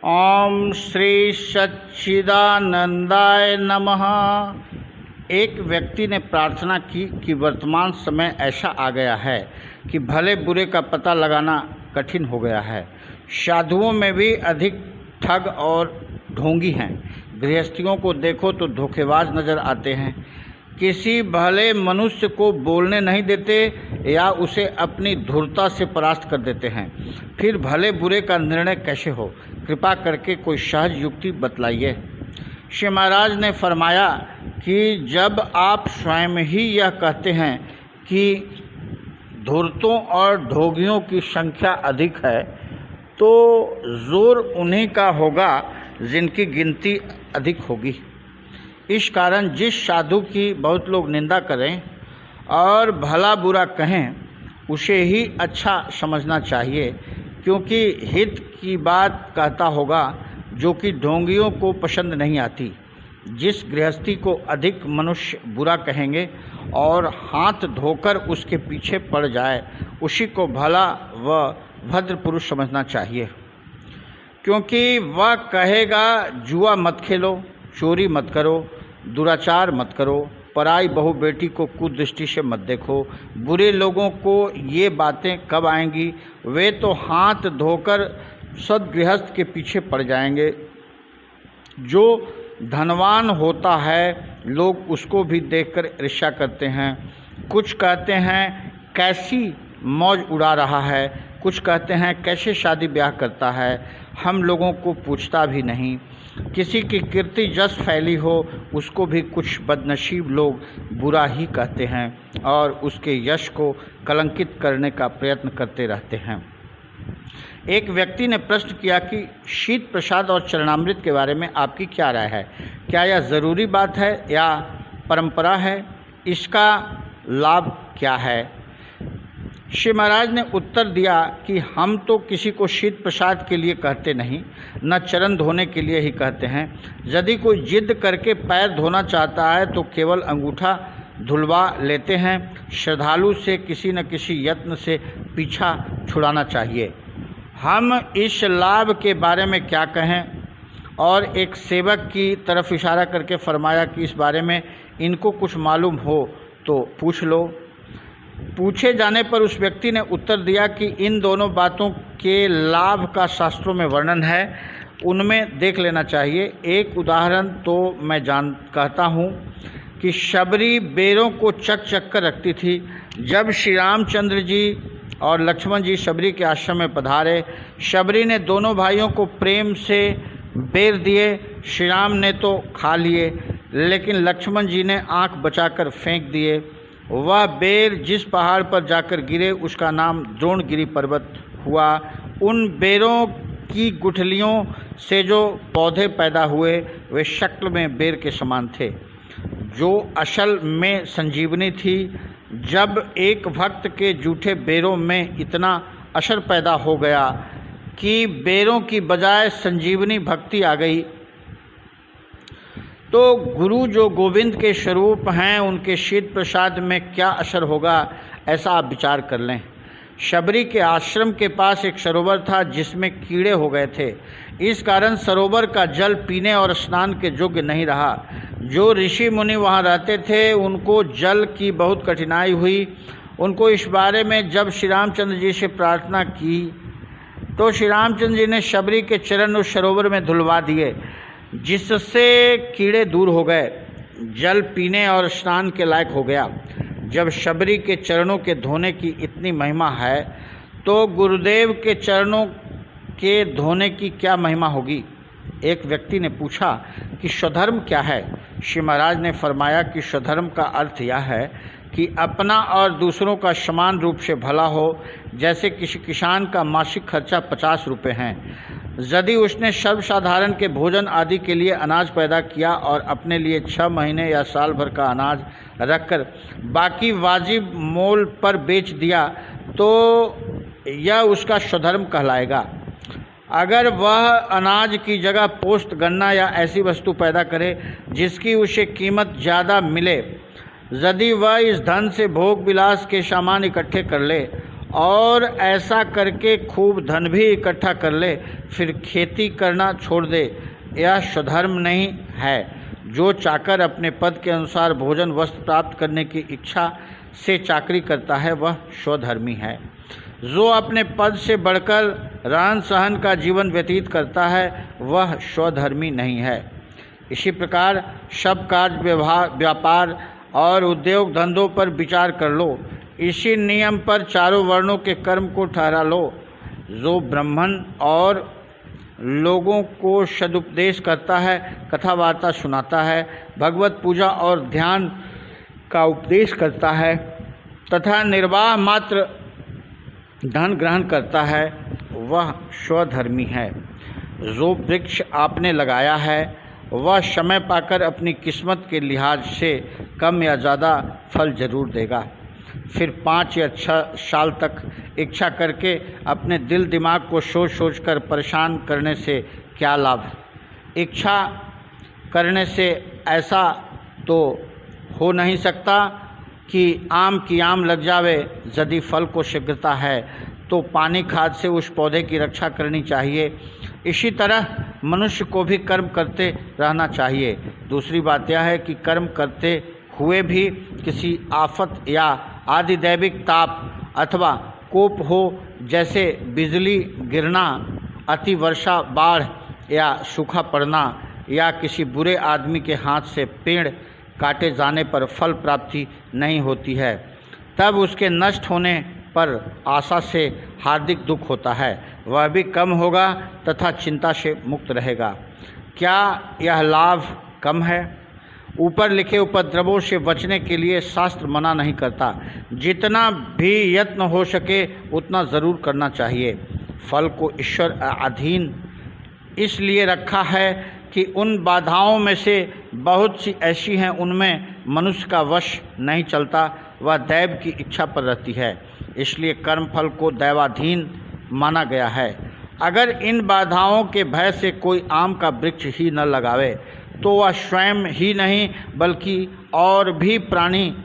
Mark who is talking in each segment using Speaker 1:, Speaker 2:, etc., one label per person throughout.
Speaker 1: ओम श्री सच्चिदानंदाय नमः। एक व्यक्ति ने प्रार्थना की कि वर्तमान समय ऐसा आ गया है कि भले बुरे का पता लगाना कठिन हो गया है। साधुओं में भी अधिक ठग और ढोंगी हैं। गृहस्थियों को देखो तो धोखेबाज नजर आते हैं। किसी भले मनुष्य को बोलने नहीं देते या उसे अपनी धूर्तता से परास्त कर देते हैं। फिर भले बुरे का निर्णय कैसे हो? कृपा करके कोई सहज युक्ति बतलाइए। श्री महाराज ने फरमाया कि जब आप स्वयं ही यह कहते हैं कि धूर्तों और ढोंगियों की संख्या अधिक है, तो जोर उन्हीं का होगा जिनकी गिनती अधिक होगी। इस कारण जिस साधु की बहुत लोग निंदा करें और भला बुरा कहें, उसे ही अच्छा समझना चाहिए, क्योंकि हित की बात कहता होगा जो कि ढोंगियों को पसंद नहीं आती। जिस गृहस्थी को अधिक मनुष्य बुरा कहेंगे और हाथ धोकर उसके पीछे पड़ जाए, उसी को भला व भद्र पुरुष समझना चाहिए, क्योंकि वह कहेगा जुआ मत खेलो, चोरी मत करो, दुराचार मत करो, पराई बहू बेटी को कुदृष्टि से मत देखो। बुरे लोगों को ये बातें कब आएंगी? वे तो हाथ धोकर सद्गृहस्थ के पीछे पड़ जाएंगे। जो धनवान होता है, लोग उसको भी देखकर ईर्ष्या करते हैं। कुछ कहते हैं कैसी मौज उड़ा रहा है, कुछ कहते हैं कैसे शादी ब्याह करता है, हम लोगों को पूछता भी नहीं। किसी की कीर्ति जस फैली हो, उसको भी कुछ बदनसीब लोग बुरा ही कहते हैं और उसके यश को कलंकित करने का प्रयत्न करते रहते हैं। एक व्यक्ति ने प्रश्न किया कि शीत प्रसाद और चरणामृत के बारे में आपकी क्या राय है? क्या यह ज़रूरी बात है या परंपरा है? इसका लाभ क्या है? श्री महाराज ने उत्तर दिया कि हम तो किसी को शीत प्रसाद के लिए कहते नहीं, न चरण धोने के लिए ही कहते हैं। यदि कोई जिद करके पैर धोना चाहता है तो केवल अंगूठा धुलवा लेते हैं। श्रद्धालु से किसी न किसी यत्न से पीछा छुड़ाना चाहिए। हम इस लाभ के बारे में क्या कहें? और एक सेवक की तरफ इशारा करके फरमाया कि इस बारे में इनको कुछ मालूम हो तो पूछ लो। पूछे जाने पर उस व्यक्ति ने उत्तर दिया कि इन दोनों बातों के लाभ का शास्त्रों में वर्णन है, उनमें देख लेना चाहिए। एक उदाहरण तो मैं कहता हूँ कि शबरी बेरों को चक चक कर रखती थी। जब श्री रामचंद्र जी और लक्ष्मण जी शबरी के आश्रम में पधारे, शबरी ने दोनों भाइयों को प्रेम से बेर दिए। श्री राम ने तो खा लिए, लेकिन लक्ष्मण जी ने आँख बचाकर फेंक दिए। वह बेर जिस पहाड़ पर जाकर गिरे, उसका नाम द्रोणगिरी पर्वत हुआ। उन बेरों की गुठलियों से जो पौधे पैदा हुए, वे शक्ल में बेर के समान थे, जो असल में संजीवनी थी। जब एक भक्त के जूठे बेरों में इतना असर पैदा हो गया कि बेरों की बजाय संजीवनी भक्ति आ गई, तो गुरु जो गोविंद के स्वरूप हैं, उनके शीत प्रसाद में क्या असर होगा, ऐसा आप विचार कर लें। शबरी के आश्रम के पास एक सरोवर था जिसमें कीड़े हो गए थे। इस कारण सरोवर का जल पीने और स्नान के योग्य नहीं रहा। जो ऋषि मुनि वहाँ रहते थे, उनको जल की बहुत कठिनाई हुई। उनको इस बारे में जब श्री रामचंद्र जी से प्रार्थना की, तो श्री रामचंद्र जी ने शबरी के चरण उस सरोवर में धुलवा दिए, जिससे कीड़े दूर हो गए। जल पीने और स्नान के लायक हो गया। जब शबरी के चरणों के धोने की इतनी महिमा है, तो गुरुदेव के चरणों के धोने की क्या महिमा होगी? एक व्यक्ति ने पूछा कि स्वधर्म क्या है? श्री महाराज ने फरमाया कि स्वधर्म का अर्थ यह है कि अपना और दूसरों का समान रूप से भला हो। जैसे किसी किसान का मासिक खर्चा 50 रुपये है। यदि उसने सर्वसाधारण के भोजन आदि के लिए अनाज पैदा किया और अपने लिए 6 महीने या साल भर का अनाज रखकर बाकी वाजिब मोल पर बेच दिया, तो यह उसका स्वधर्म कहलाएगा। अगर वह अनाज की जगह पोस्त, गन्ना या ऐसी वस्तु पैदा करे जिसकी उसे कीमत ज़्यादा मिले, यदि वह इस धन से भोग विलास के सामान इकट्ठे कर ले और ऐसा करके खूब धन भी इकट्ठा कर ले, फिर खेती करना छोड़ दे, यह स्वधर्म नहीं है। जो चाकर अपने पद के अनुसार भोजन वस्त्र प्राप्त करने की इच्छा से चाकरी करता है वह स्वधर्मी है। जो अपने पद से बढ़कर रहन सहन का जीवन व्यतीत करता है वह स्वधर्मी नहीं है। इसी प्रकार सब कार्य व्यापार और उद्योग धंधों पर विचार कर लो। इसी नियम पर चारों वर्णों के कर्म को ठहरा लो। जो ब्राह्मण और लोगों को सदुपदेश करता है, कथा वार्ता सुनाता है, भगवत पूजा और ध्यान का उपदेश करता है तथा निर्वाह मात्र धन ग्रहण करता है वह स्वधर्मी है। जो वृक्ष आपने लगाया है वह समय पाकर अपनी किस्मत के लिहाज से कम या ज़्यादा फल जरूर देगा। फिर 5 या 6 साल तक इच्छा करके अपने दिल दिमाग को सोच सोच कर परेशान करने से क्या लाभ। इच्छा करने से ऐसा तो हो नहीं सकता कि आम की आम लग जावे। यदि फल को शीघ्रता है तो पानी खाद से उस पौधे की रक्षा करनी चाहिए। इसी तरह मनुष्य को भी कर्म करते रहना चाहिए। दूसरी बात यह है कि कर्म करते हुए भी किसी आफत या आदिदैविक ताप अथवा कोप हो, जैसे बिजली गिरना, अति वर्षा, बाढ़ या सूखा पड़ना, या किसी बुरे आदमी के हाथ से पेड़ काटे जाने पर फल प्राप्ति नहीं होती है, तब उसके नष्ट होने पर आशा से हार्दिक दुख होता है। वह भी कम होगा तथा चिंता से मुक्त रहेगा। क्या यह लाभ कम है? ऊपर लिखे उपद्रवों से बचने के लिए शास्त्र मना नहीं करता। जितना भी यत्न हो सके उतना ज़रूर करना चाहिए। फल को ईश्वर अधीन इसलिए रखा है कि उन बाधाओं में से बहुत सी ऐसी हैं उनमें मनुष्य का वश नहीं चलता, वह दैव की इच्छा पर रहती है। इसलिए कर्म फल को दैवाधीन माना गया है। अगर इन बाधाओं के भय से कोई आम का वृक्ष ही न लगावे तो वह स्वयं ही नहीं बल्कि और भी प्राणी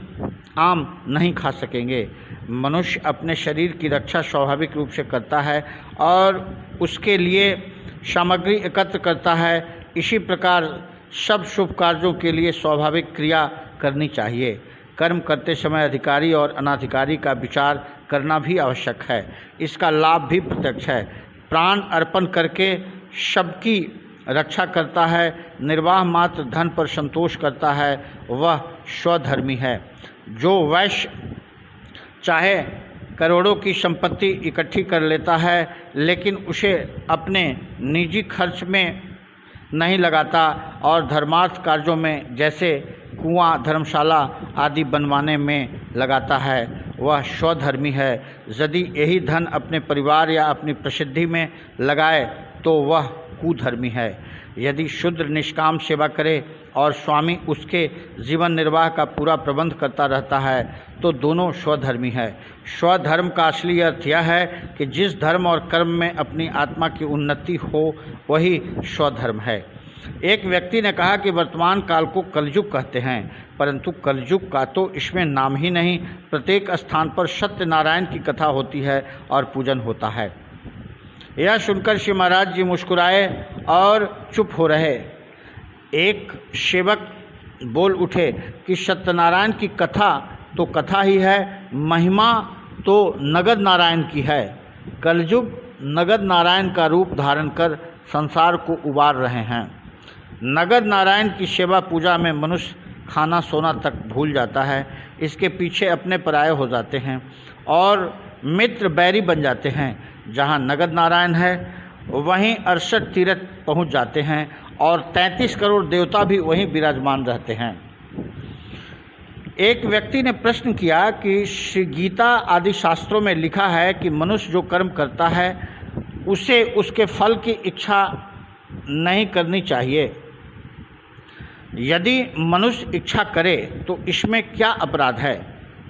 Speaker 1: आम नहीं खा सकेंगे। मनुष्य अपने शरीर की रक्षा स्वाभाविक रूप से करता है और उसके लिए सामग्री एकत्र करता है। इसी प्रकार सब शुभ कार्यों के लिए स्वाभाविक क्रिया करनी चाहिए। कर्म करते समय अधिकारी और अनाधिकारी का विचार करना भी आवश्यक है। इसका लाभ भी प्रत्यक्ष है। प्राण अर्पण करके सबकी रक्षा करता है, निर्वाह मात्र धन पर संतोष करता है, वह स्वधर्मी है। जो वैश्य चाहे करोड़ों की संपत्ति इकट्ठी कर लेता है लेकिन उसे अपने निजी खर्च में नहीं लगाता और धर्मार्थ कार्यों में जैसे कुआं, धर्मशाला आदि बनवाने में लगाता है, वह स्वधर्मी है। यदि यही धन अपने परिवार या अपनी प्रसिद्धि में लगाए तो वह कुधर्मी है। यदि शूद्र निष्काम सेवा करे और स्वामी उसके जीवन निर्वाह का पूरा प्रबंध करता रहता है तो दोनों स्वधर्मी है। स्वधर्म का असली अर्थ यह है कि जिस धर्म और कर्म में अपनी आत्मा की उन्नति हो वही स्वधर्म है। एक व्यक्ति ने कहा कि वर्तमान काल को कलयुग कहते हैं, परंतु कलयुग का तो इसमें नाम ही नहीं। प्रत्येक स्थान पर सत्यनारायण की कथा होती है और पूजन होता है। यह सुनकर श्री महाराज जी मुस्कुराए और चुप हो रहे। एक सेवक बोल उठे कि सत्यनारायण की कथा तो कथा ही है, महिमा तो नगद नारायण की है। कलयुग नगद नारायण का रूप धारण कर संसार को उबार रहे हैं। नगद नारायण की सेवा पूजा में मनुष्य खाना सोना तक भूल जाता है। इसके पीछे अपने पराये हो जाते हैं और मित्र बैरी बन जाते हैं। जहाँ नगद नारायण है वहीं 68 तीर्थ पहुँच जाते हैं और 33 करोड़ देवता भी वहीं विराजमान रहते हैं। एक व्यक्ति ने प्रश्न किया कि श्री गीता आदि शास्त्रों में लिखा है कि मनुष्य जो कर्म करता है उसे उसके फल की इच्छा नहीं करनी चाहिए। यदि मनुष्य इच्छा करे तो इसमें क्या अपराध है?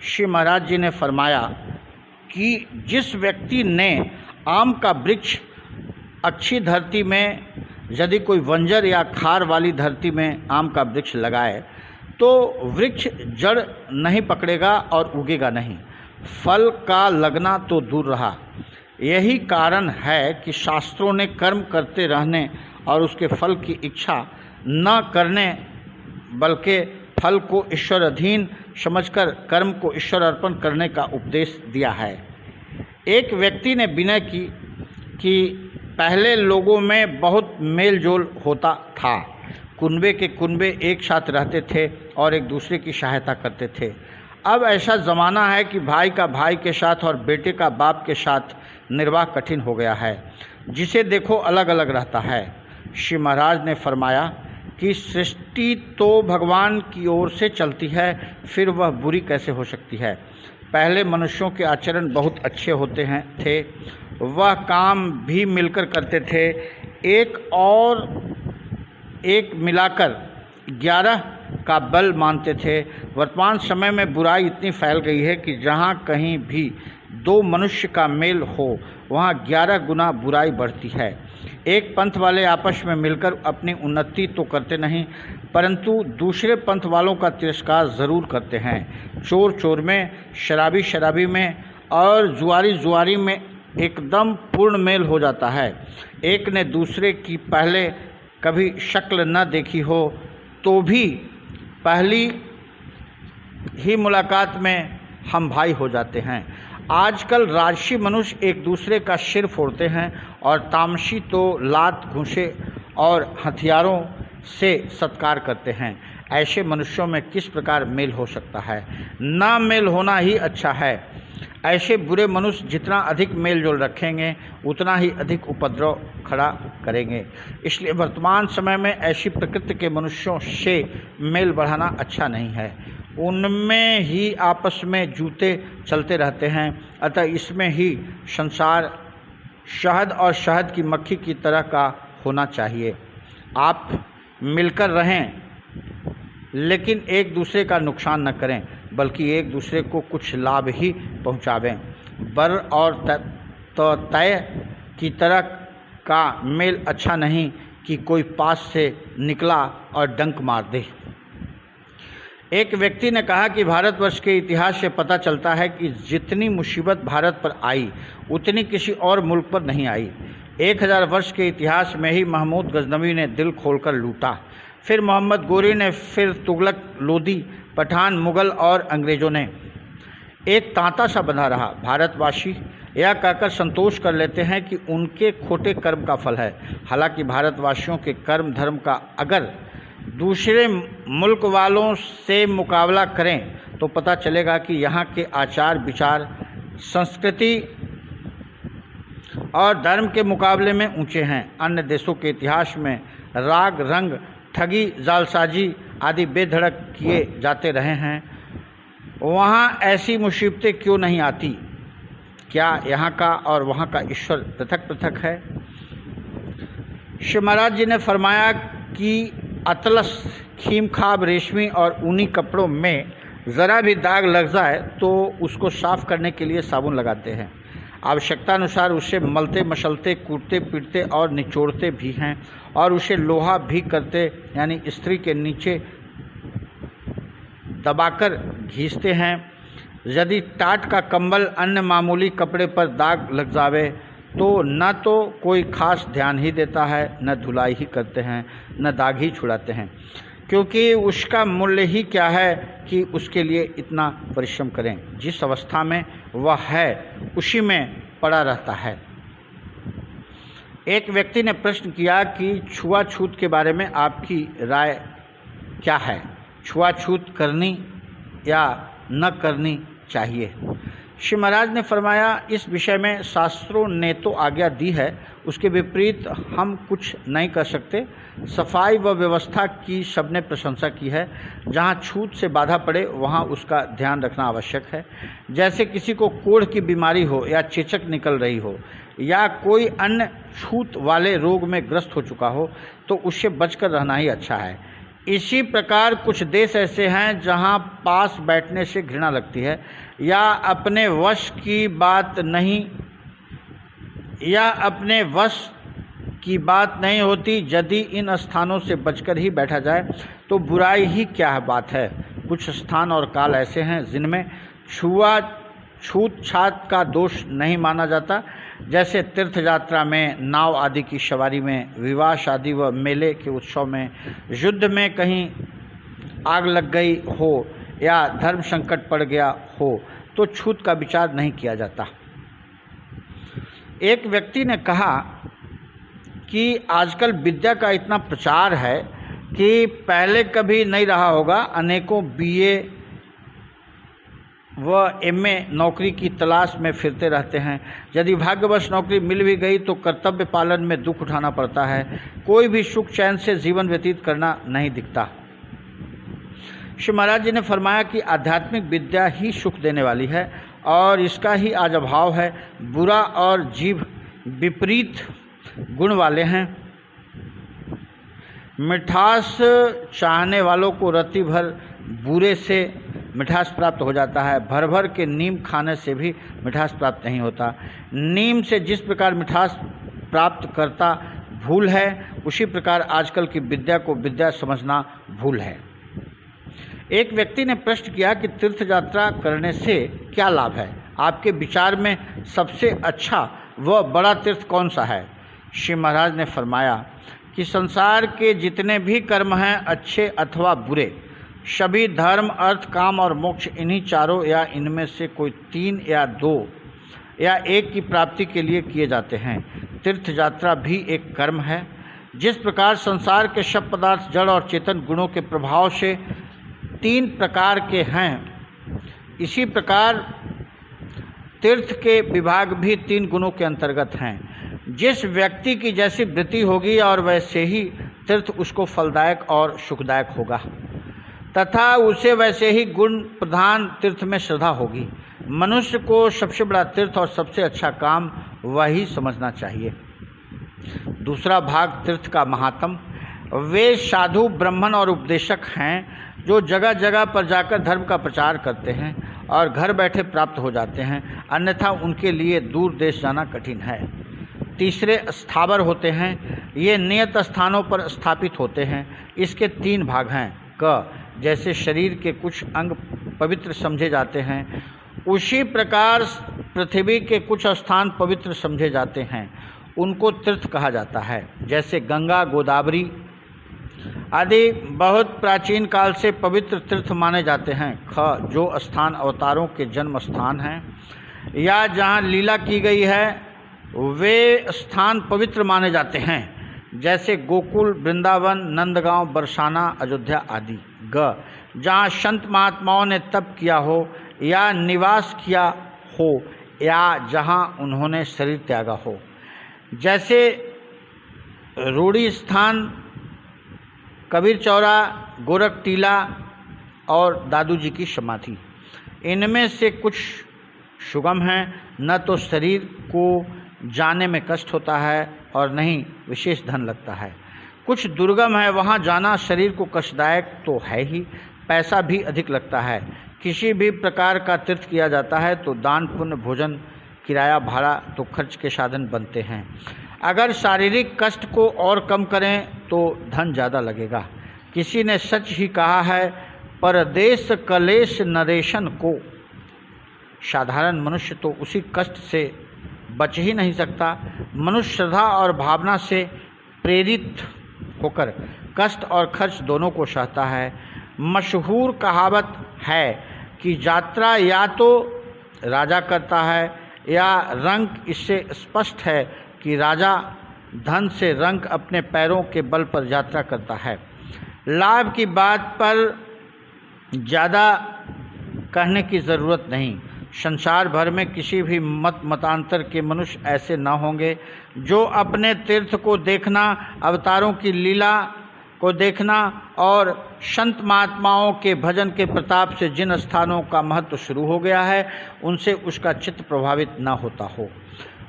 Speaker 1: श्री महाराज जी ने फरमाया कि जिस व्यक्ति ने आम का वृक्ष अच्छी धरती में, यदि कोई बंजर या खार वाली धरती में आम का वृक्ष लगाए तो वृक्ष जड़ नहीं पकड़ेगा और उगेगा नहीं। फल का लगना तो दूर रहा। यही कारण है कि शास्त्रों ने कर्म करते रहने और उसके फल की इच्छा न करने बल्कि फल को ईश्वर अधीन समझकर कर्म को ईश्वर अर्पण करने का उपदेश दिया है। एक व्यक्ति ने विनय की कि पहले लोगों में बहुत मेल जोल होता था, कुनबे के कुनबे एक साथ रहते थे और एक दूसरे की सहायता करते थे। अब ऐसा ज़माना है कि भाई का भाई के साथ और बेटे का बाप के साथ निर्वाह कठिन हो गया है, जिसे देखो अलग अलग रहता है। श्री महाराज ने फरमाया कि सृष्टि तो भगवान की ओर से चलती है, फिर वह बुरी कैसे हो सकती है। पहले मनुष्यों के आचरण बहुत अच्छे होते थे, वह काम भी मिलकर करते थे, एक और एक मिलाकर 11 का बल मानते थे। वर्तमान समय में बुराई इतनी फैल गई है कि जहाँ कहीं भी 2 मनुष्य का मेल हो वहाँ 11 गुना बुराई बढ़ती है। एक पंथ वाले आपस में मिलकर अपनी उन्नति तो करते नहीं, परंतु दूसरे पंथ वालों का तिरस्कार ज़रूर करते हैं। चोर चोर में, शराबी शराबी में और जुआरी जुआरी में एकदम पूर्ण मेल हो जाता है। एक ने दूसरे की पहले कभी शक्ल न देखी हो तो भी पहली ही मुलाकात में हम भाई हो जाते हैं। आजकल राजसी मनुष्य एक दूसरे का सिर फोड़ते हैं और तामसी तो लात घूंसे और हथियारों से सत्कार करते हैं। ऐसे मनुष्यों में किस प्रकार मेल हो सकता है? ना मेल होना ही अच्छा है। ऐसे बुरे मनुष्य जितना अधिक मेल जोल रखेंगे उतना ही अधिक उपद्रव खड़ा करेंगे। इसलिए वर्तमान समय में ऐसी प्रकृति के मनुष्यों से मेल बढ़ाना अच्छा नहीं है। उनमें ही आपस में जूते चलते रहते हैं। अतः इसमें ही संसार शहद और शहद की मक्खी की तरह का होना चाहिए। आप मिलकर रहें, लेकिन एक दूसरे का नुकसान न करें, बल्कि एक दूसरे को कुछ लाभ ही पहुंचावें। बर और तय की तरह का मेल अच्छा नहीं कि कोई पास से निकला और डंक मार दे। एक व्यक्ति ने कहा कि भारतवर्ष के इतिहास से पता चलता है कि जितनी मुसीबत भारत पर आई उतनी किसी और मुल्क पर नहीं आई। 1000 वर्ष के इतिहास में ही महमूद गजनवी ने दिल खोलकर लूटा, फिर मोहम्मद गोरी ने, फिर तुगलक, लोदी, पठान, मुगल और अंग्रेज़ों ने। एक तांता सा बंधा रहा। भारतवासी यह कहकर संतोष कर लेते हैं कि उनके खोटे कर्म का फल है। हालांकि भारतवासियों के कर्म धर्म का अगर दूसरे मुल्क वालों से मुकाबला करें तो पता चलेगा कि यहाँ के आचार विचार, संस्कृति और धर्म के मुकाबले में ऊंचे हैं। अन्य देशों के इतिहास में राग रंग, ठगी, जालसाजी आदि बेधड़क किए जाते रहे हैं। वहाँ ऐसी मुसीबतें क्यों नहीं आती? क्या यहाँ का और वहाँ का ईश्वर पृथक पृथक है? श्री महाराज जी ने फरमाया कि अतलस, खीमखाब, रेशमी और ऊनी कपड़ों में ज़रा भी दाग लग जाए तो उसको साफ़ करने के लिए साबुन लगाते हैं। आवश्यकता अनुसार उसे मलते मसलते, कूटते पीटते और निचोड़ते भी हैं और उसे लोहा भी करते, यानी स्त्री के नीचे दबाकर घींचते हैं। यदि टाट का कंबल अन्य मामूली कपड़े पर दाग लग जावे तो न तो कोई खास ध्यान ही देता है, न धुलाई ही करते हैं, न दाग ही छुड़ाते हैं, क्योंकि उसका मूल्य ही क्या है कि उसके लिए इतना परिश्रम करें। जिस अवस्था में वह है उसी में पड़ा रहता है। एक व्यक्ति ने प्रश्न किया कि छुआछूत के बारे में आपकी राय क्या है? छुआछूत करनी या न करनी चाहिए? श्री महाराज ने फरमाया, इस विषय में शास्त्रों ने तो आज्ञा दी है, उसके विपरीत हम कुछ नहीं कर सकते। सफाई व व्यवस्था की सबने प्रशंसा की है। जहाँ छूत से बाधा पड़े वहाँ उसका ध्यान रखना आवश्यक है। जैसे किसी को कोढ़ की बीमारी हो या चेचक निकल रही हो या कोई अन्य छूत वाले रोग में ग्रस्त हो चुका हो तो उससे बचकर रहना ही अच्छा है। इसी प्रकार कुछ देश ऐसे हैं जहाँ पास बैठने से घृणा लगती है या अपने वश की बात नहीं होती। यदि इन स्थानों से बचकर ही बैठा जाए तो बुराई ही क्या बात है। कुछ स्थान और काल ऐसे हैं जिनमें छूत-छात का दोष नहीं माना जाता। जैसे तीर्थ यात्रा में, नाव आदि की सवारी में, विवाह शादी व मेले के उत्सव में, युद्ध में कहीं आग लग गई हो या धर्म संकट पड़ गया हो तो छूत का विचार नहीं किया जाता। एक व्यक्ति ने कहा कि आजकल विद्या का इतना प्रचार है कि पहले कभी नहीं रहा होगा। अनेकों बीए व एमए नौकरी की तलाश में फिरते रहते हैं। यदि भाग्यवश नौकरी मिल भी गई तो कर्तव्य पालन में दुख उठाना पड़ता है। कोई भी सुख चैन से जीवन व्यतीत करना नहीं दिखता। श्री महाराज जी ने फरमाया कि आध्यात्मिक विद्या ही सुख देने वाली है और इसका ही आज अभाव है। बुरा और जीव विपरीत गुण वाले हैं। मिठास चाहने वालों को रत्ती भर बूरे से मिठास प्राप्त हो जाता है। भर भर के नीम खाने से भी मिठास प्राप्त नहीं होता। नीम से जिस प्रकार मिठास प्राप्त करता भूल है, उसी प्रकार आजकल की विद्या को विद्या समझना भूल है। एक व्यक्ति ने प्रश्न किया कि तीर्थ यात्रा करने से क्या लाभ है? आपके विचार में सबसे अच्छा व बड़ा तीर्थ कौन सा है? श्री महाराज ने फरमाया कि संसार के जितने भी कर्म हैं, अच्छे अथवा बुरे, सभी धर्म, अर्थ, काम और मोक्ष इन्हीं चारों या इनमें से कोई 3 या 2 या 1 की प्राप्ति के लिए किए जाते हैं। तीर्थ यात्रा भी एक कर्म है। जिस प्रकार संसार के सब पदार्थ जड़ और चेतन गुणों के प्रभाव से 3 प्रकार के हैं, इसी प्रकार तीर्थ के विभाग भी 3 गुणों के अंतर्गत हैं। जिस व्यक्ति की जैसी वृत्ति होगी और वैसे ही तीर्थ उसको फलदायक और सुखदायक होगा तथा उसे वैसे ही गुण प्रधान तीर्थ में श्रद्धा होगी। मनुष्य को सबसे बड़ा तीर्थ और सबसे अच्छा काम वही समझना चाहिए। दूसरा भाग तीर्थ का महात्म। वे साधु, ब्राह्मण और उपदेशक हैं जो जगह जगह पर जाकर धर्म का प्रचार करते हैं और घर बैठे प्राप्त हो जाते हैं, अन्यथा उनके लिए दूर देश जाना कठिन है। तीसरे स्थावर होते हैं। ये नियत स्थानों पर स्थापित होते हैं। इसके 3 भाग हैं। क जैसे शरीर के कुछ अंग पवित्र समझे जाते हैं, उसी प्रकार पृथ्वी के कुछ स्थान पवित्र समझे जाते हैं, उनको तीर्थ कहा जाता है। जैसे गंगा, गोदावरी आदि बहुत प्राचीन काल से पवित्र तीर्थ माने जाते हैं। ख जो स्थान अवतारों के जन्म स्थान हैं या जहाँ लीला की गई है, वे स्थान पवित्र माने जाते हैं। जैसे गोकुल, वृंदावन, नंदगांव, बरसाना, अयोध्या आदि। ग जहाँ संत महात्माओं ने तप किया हो या निवास किया हो या जहाँ उन्होंने शरीर त्यागा हो। जैसे रूढ़ी स्थान, कबीर चौरा, गोरख टीला और दादू जी की समाधि। इनमें से कुछ सुगम हैं, न तो शरीर को जाने में कष्ट होता है और नहीं विशेष धन लगता है। कुछ दुर्गम है, वहाँ जाना शरीर को कष्टदायक तो है ही, पैसा भी अधिक लगता है। किसी भी प्रकार का तीर्थ किया जाता है तो दान, पुण्य, भोजन, किराया, भाड़ा तो खर्च के साधन बनते हैं। अगर शारीरिक कष्ट को और कम करें तो धन ज़्यादा लगेगा। किसी ने सच ही कहा है, परदेश कलेश नरेशन को। साधारण मनुष्य तो उसी कष्ट से बच ही नहीं सकता। मनुष्य श्रद्धा और भावना से प्रेरित होकर कष्ट और खर्च दोनों को सहता है। मशहूर कहावत है कि यात्रा या तो राजा करता है या रंक। इससे स्पष्ट है कि राजा धन से रंक अपने पैरों के बल पर यात्रा करता है। लाभ की बात पर ज़्यादा कहने की ज़रूरत नहीं। संसार भर में किसी भी मतांतर के मनुष्य ऐसे न होंगे जो अपने तीर्थ को देखना, अवतारों की लीला को देखना और संत महात्माओं के भजन के प्रताप से जिन स्थानों का महत्व शुरू हो गया है उनसे उसका चित्त प्रभावित न होता हो।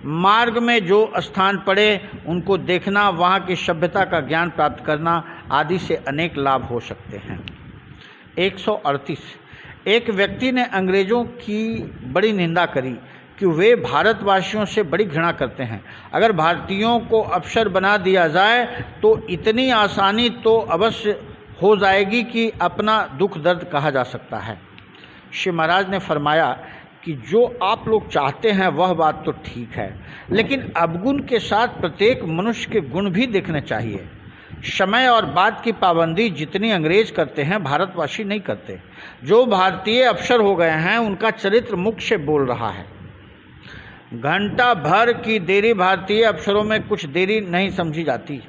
Speaker 1: मार्ग में जो स्थान पड़े उनको देखना, वहाँ की सभ्यता का ज्ञान प्राप्त करना आदि से अनेक लाभ हो सकते हैं। 138 एक व्यक्ति ने अंग्रेज़ों की बड़ी निंदा करी कि वे भारतवासियों से बड़ी घृणा करते हैं। अगर भारतीयों को अफसर बना दिया जाए तो इतनी आसानी तो अवश्य हो जाएगी कि अपना दुख दर्द कहा जा सकता है। श्री महाराज ने फरमाया कि जो आप लोग चाहते हैं वह बात तो ठीक है, लेकिन अवगुण के साथ प्रत्येक मनुष्य के गुण भी देखने चाहिए। समय और बात की पाबंदी जितनी अंग्रेज करते हैं भारतवासी नहीं करते। जो भारतीय अफसर हो गए हैं उनका चरित्र मुख से बोल रहा है। घंटा भर की देरी भारतीय अफसरों में कुछ देरी नहीं समझी जाती।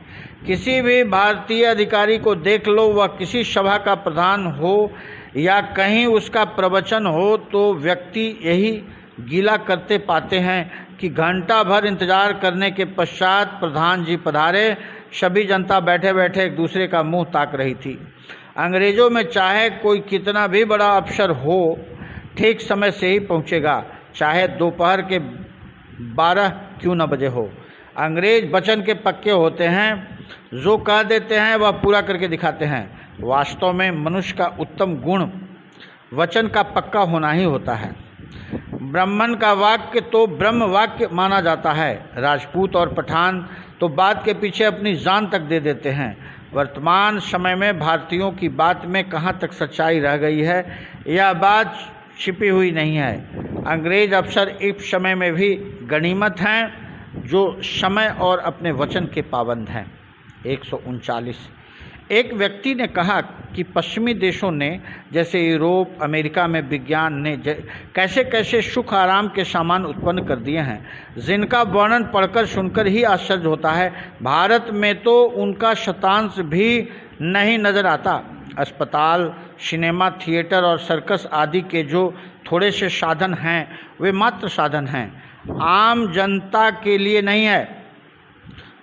Speaker 1: किसी भी भारतीय अधिकारी को देख लो, वह किसी सभा का प्रधान हो या कहीं उसका प्रवचन हो, तो व्यक्ति यही गीला करते पाते हैं कि घंटा भर इंतजार करने के पश्चात प्रधान जी पधारे। सभी जनता बैठे बैठे एक दूसरे का मुंह ताक रही थी। अंग्रेजों में चाहे कोई कितना भी बड़ा अफसर हो, ठीक समय से ही पहुंचेगा, चाहे दोपहर के 12 क्यों न बजे हो। अंग्रेज वचन के पक्के होते हैं, जो कह देते हैं वह पूरा करके दिखाते हैं। वास्तव में मनुष्य का उत्तम गुण वचन का पक्का होना ही होता है। ब्राह्मण का वाक्य तो ब्रह्म वाक्य माना जाता है। राजपूत और पठान तो बात के पीछे अपनी जान तक दे देते हैं। वर्तमान समय में भारतीयों की बात में कहाँ तक सच्चाई रह गई है, यह बात छिपी हुई नहीं है। अंग्रेज अफसर इस समय में भी गनीमत हैं जो समय और अपने वचन के पाबंद हैं। 139। एक व्यक्ति ने कहा कि पश्चिमी देशों ने जैसे यूरोप, अमेरिका में विज्ञान ने कैसे कैसे सुख आराम के सामान उत्पन्न कर दिए हैं, जिनका वर्णन पढ़कर सुनकर ही आश्चर्य होता है। भारत में तो उनका शतांश भी नहीं नज़र आता। अस्पताल, सिनेमा थिएटर और सर्कस आदि के जो थोड़े से साधन हैं, वे मात्र साधन हैं, आम जनता के लिए नहीं है।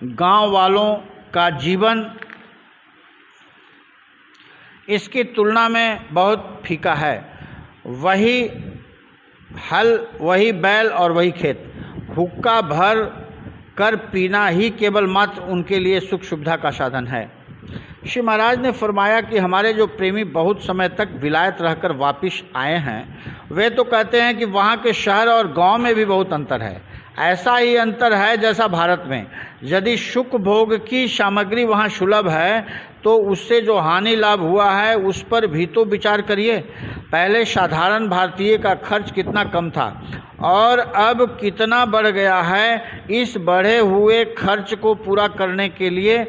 Speaker 1: गांव वालों का जीवन इसकी तुलना में बहुत फीका है। वही हल, वही बैल और वही खेत, हुक्का भर कर पीना ही केवल मात्र उनके लिए सुख सुविधा का साधन है। श्री महाराज ने फरमाया कि हमारे जो प्रेमी बहुत समय तक विलायत रहकर वापस आए हैं, वे तो कहते हैं कि वहाँ के शहर और गांव में भी बहुत अंतर है। ऐसा ही अंतर है जैसा भारत में। यदि सुख भोग की सामग्री वहाँ सुलभ है तो उससे जो हानि लाभ हुआ है उस पर भी तो विचार करिए। पहले साधारण भारतीय का खर्च कितना कम था और अब कितना बढ़ गया है। इस बढ़े हुए खर्च को पूरा करने के लिए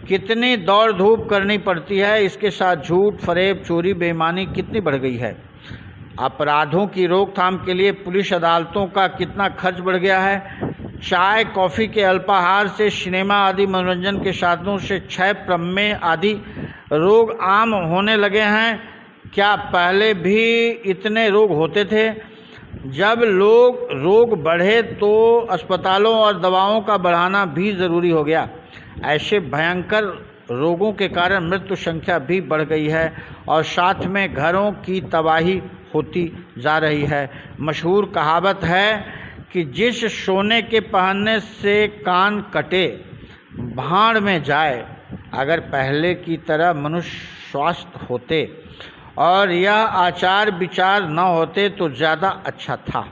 Speaker 1: कितनी दौड़ धूप करनी पड़ती है। इसके साथ झूठ, फरेब, चोरी, बेईमानी कितनी बढ़ गई है। अपराधों की रोकथाम के लिए पुलिस अदालतों का कितना खर्च बढ़ गया है। चाय कॉफ़ी के अल्पाहार से सिनेमा आदि मनोरंजन के साधनों से क्षय, प्रमेह आदि रोग आम होने लगे हैं। क्या पहले भी इतने रोग होते थे? जब रोग बढ़े तो अस्पतालों और दवाओं का बढ़ाना भी ज़रूरी हो गया। ऐसे भयंकर रोगों के कारण मृत्यु संख्या भी बढ़ गई है और साथ में घरों की तबाही होती जा रही है। मशहूर कहावत है कि जिस सोने के पहनने से कान कटे भाड़ में जाए। अगर पहले की तरह मनुष्य स्वस्थ होते और यह आचार विचार न होते तो ज़्यादा अच्छा था।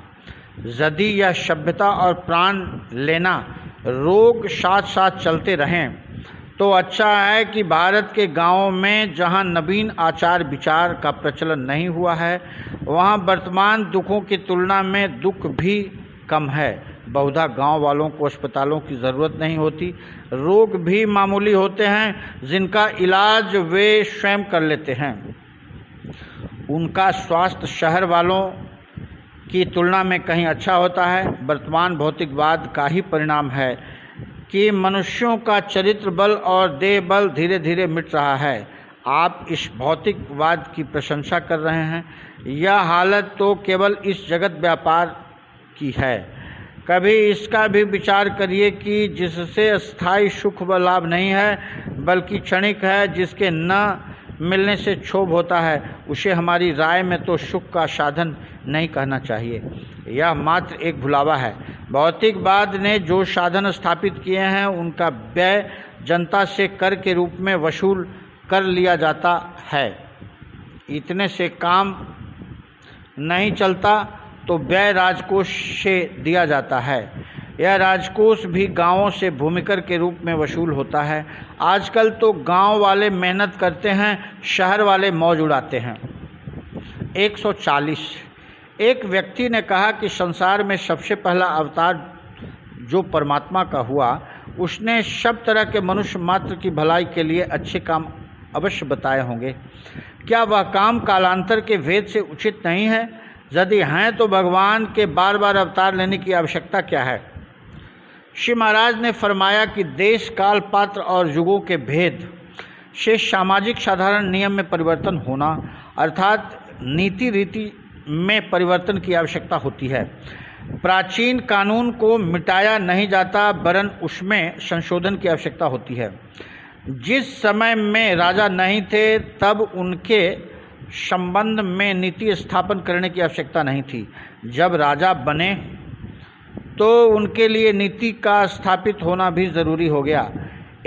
Speaker 1: यदि यह सभ्यता और प्राण लेना रोग साथ साथ चलते रहें तो अच्छा है कि भारत के गांवों में जहां नवीन आचार विचार का प्रचलन नहीं हुआ है, वहां वर्तमान दुखों की तुलना में दुख भी कम है। बहुधा गांव वालों को अस्पतालों की ज़रूरत नहीं होती। रोग भी मामूली होते हैं जिनका इलाज वे स्वयं कर लेते हैं। उनका स्वास्थ्य शहर वालों की तुलना में कहीं अच्छा होता है। वर्तमान भौतिकवाद का ही परिणाम है कि मनुष्यों का चरित्र बल और देह बल धीरे धीरे मिट रहा है। आप इस भौतिकवाद की प्रशंसा कर रहे हैं। यह हालत तो केवल इस जगत व्यापार की है। कभी इसका भी विचार करिए कि जिससे स्थायी सुख व लाभ नहीं है बल्कि क्षणिक है, जिसके न मिलने से क्षोभ होता है, उसे हमारी राय में तो सुख का साधन नहीं कहना चाहिए। यह मात्र एक भुलावा है। भौतिकवाद ने जो साधन स्थापित किए हैं उनका व्यय जनता से कर के रूप में वसूल कर लिया जाता है। इतने से काम नहीं चलता तो व्यय राजकोष से दिया जाता है। यह राजकोष भी गांवों से भूमिकर के रूप में वसूल होता है। आजकल तो गांव वाले मेहनत करते हैं, शहर वाले मौज उड़ाते हैं। 140। एक व्यक्ति ने कहा कि संसार में सबसे पहला अवतार जो परमात्मा का हुआ, उसने सब तरह के मनुष्य मात्र की भलाई के लिए अच्छे काम अवश्य बताए होंगे। क्या वह काम कालांतर के भेद से उचित नहीं है? यदि हैं तो भगवान के बार बार अवतार लेने की आवश्यकता क्या है? श्री महाराज ने फरमाया कि देश, काल, पात्र और युगों के भेद से सामाजिक साधारण नियम में परिवर्तन होना अर्थात नीति रीति में परिवर्तन की आवश्यकता होती है। प्राचीन कानून को मिटाया नहीं जाता, वरन उसमें संशोधन की आवश्यकता होती है। जिस समय में राजा नहीं थे तब उनके संबंध में नीति स्थापन करने की आवश्यकता नहीं थी। जब राजा बने तो उनके लिए नीति का स्थापित होना भी जरूरी हो गया।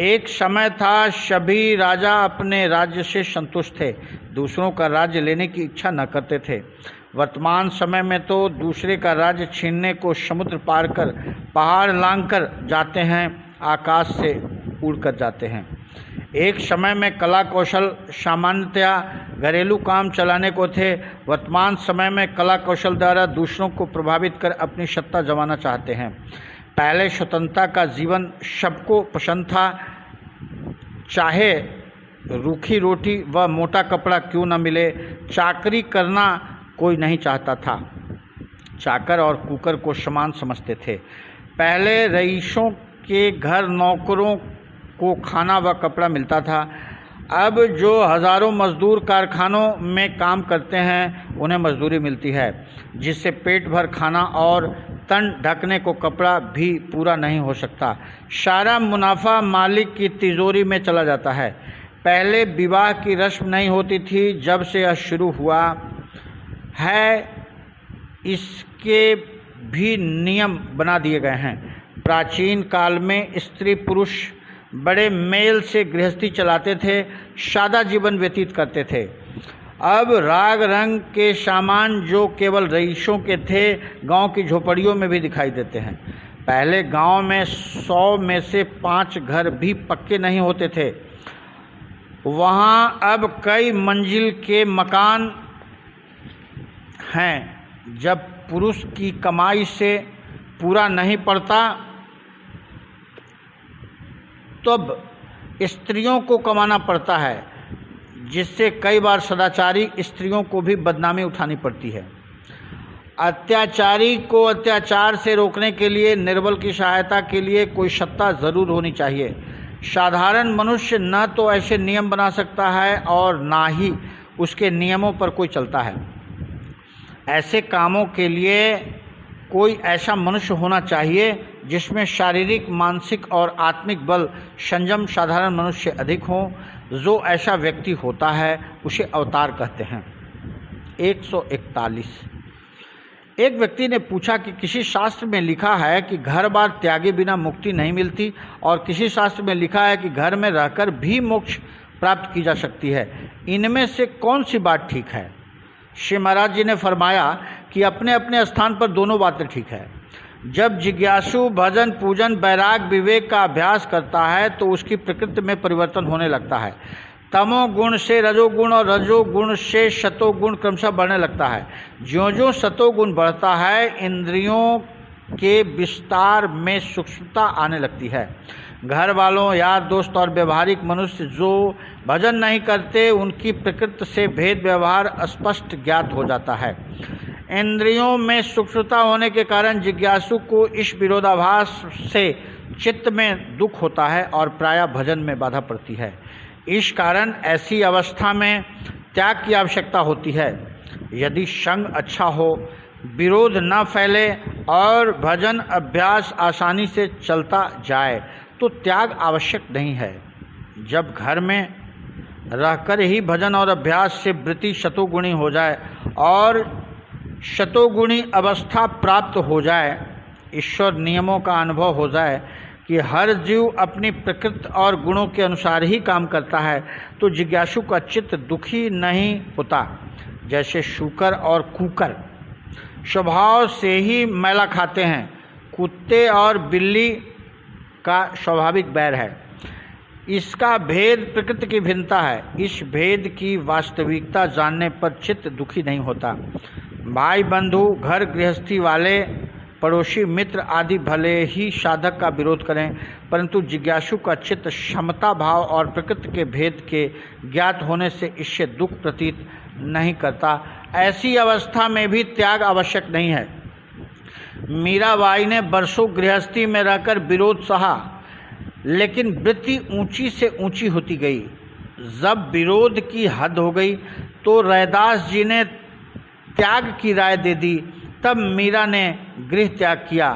Speaker 1: एक समय था सभी राजा अपने राज्य से संतुष्ट थे, दूसरों का राज्य लेने की इच्छा न करते थे। वर्तमान समय में तो दूसरे का राज्य छीनने को समुद्र पार कर, पहाड़ लांघकर जाते हैं, आकाश से उड़कर जाते हैं। एक समय में कला कौशल सामान्यतया घरेलू काम चलाने को थे, वर्तमान समय में कला कौशल द्वारा दूसरों को प्रभावित कर अपनी सत्ता जमाना चाहते हैं। पहले स्वतंत्रता का जीवन सबको पसंद था, चाहे रूखी रोटी व मोटा कपड़ा क्यों न मिले। चाकरी करना कोई नहीं चाहता था, चाकर और कुकर को समान समझते थे। पहले रईसों के घर नौकरों को खाना व कपड़ा मिलता था, अब जो हज़ारों मजदूर कारखानों में काम करते हैं उन्हें मजदूरी मिलती है, जिससे पेट भर खाना और तन ढकने को कपड़ा भी पूरा नहीं हो सकता। सारा मुनाफा मालिक की तिजोरी में चला जाता है। पहले विवाह की रस्म नहीं होती थी, जब से यह शुरू हुआ है इसके भी नियम बना दिए गए हैं। प्राचीन काल में स्त्री पुरुष बड़े मेल से गृहस्थी चलाते थे, सादा जीवन व्यतीत करते थे। अब राग रंग के सामान जो केवल रईसों के थे, गांव की झोपड़ियों में भी दिखाई देते हैं। पहले गांव में 100 में से 5 घर भी पक्के नहीं होते थे, वहां अब कई मंजिल के मकान हैं। जब पुरुष की कमाई से पूरा नहीं पड़ता तब स्त्रियों को कमाना पड़ता है, जिससे कई बार सदाचारी स्त्रियों को भी बदनामी उठानी पड़ती है। अत्याचारी को अत्याचार से रोकने के लिए निर्बल की सहायता के लिए कोई सत्ता जरूर होनी चाहिए। साधारण मनुष्य न तो ऐसे नियम बना सकता है और ना ही उसके नियमों पर कोई चलता है। ऐसे कामों के लिए कोई ऐसा मनुष्य होना चाहिए जिसमें शारीरिक, मानसिक और आत्मिक बल संयम साधारण मनुष्य से अधिक हो। जो ऐसा व्यक्ति होता है उसे अवतार कहते हैं। 141। एक व्यक्ति ने पूछा कि किसी शास्त्र में लिखा है कि घर बार त्यागे बिना मुक्ति नहीं मिलती और किसी शास्त्र में लिखा है कि घर में रहकर भी मोक्ष प्राप्त की जा सकती है, इनमें से कौन सी बात ठीक है? श्री महाराज जी ने फरमाया कि अपने अपने स्थान पर दोनों बातें ठीक है। जब जिज्ञासु भजन, पूजन, वैराग, विवेक का अभ्यास करता है तो उसकी प्रकृति में परिवर्तन होने लगता है। तमोगुण से रजोगुण और रजोगुण से सतोगुण क्रमशः बढ़ने लगता है। ज्यों ज्यों सतोगुण बढ़ता है, इंद्रियों के विस्तार में सूक्ष्मता आने लगती है। घर वालों, यार दोस्त और व्यवहारिक मनुष्य जो भजन नहीं करते, उनकी प्रकृति से भेद व्यवहार स्पष्ट ज्ञात हो जाता है। इंद्रियों में सूक्ष्मता होने के कारण जिज्ञासु को इस विरोधाभास से चित्त में दुख होता है और प्रायः भजन में बाधा पड़ती है। इस कारण ऐसी अवस्था में त्याग की आवश्यकता होती है। यदि संग अच्छा हो, विरोध न फैले और भजन अभ्यास आसानी से चलता जाए तो त्याग आवश्यक नहीं है। जब घर में रहकर ही भजन और अभ्यास से वृत्ति शतोगुणी हो जाए और शतोगुणी अवस्था प्राप्त हो जाए, ईश्वर नियमों का अनुभव हो जाए कि हर जीव अपनी प्रकृति और गुणों के अनुसार ही काम करता है, तो जिज्ञासु का चित्त दुखी नहीं होता। जैसे शूकर और कुकर स्वभाव से ही मैला खाते हैं, कुत्ते और बिल्ली का स्वाभाविक बैर है। इसका भेद प्रकृति की भिन्नता है। इस भेद की वास्तविकता जानने पर चित्त दुखी नहीं होता। भाई बंधु, घर गृहस्थी वाले, पड़ोसी मित्र आदि भले ही साधक का विरोध करें, परंतु जिज्ञासु का चित्त क्षमता भाव और प्रकृति के भेद के ज्ञात होने से इससे दुख प्रतीत नहीं करता। ऐसी अवस्था में भी त्याग आवश्यक नहीं है। मीराबाई ने वर्षों गृहस्थी में रहकर विरोध सहा, लेकिन वृत्ति ऊंची से ऊंची होती गई। जब विरोध की हद हो गई तो रैदास जी ने त्याग की राय दे दी। तब मीरा ने गृह त्याग किया,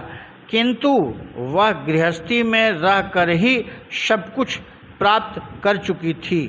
Speaker 1: किंतु वह गृहस्थी में रहकर ही सब कुछ प्राप्त कर चुकी थी।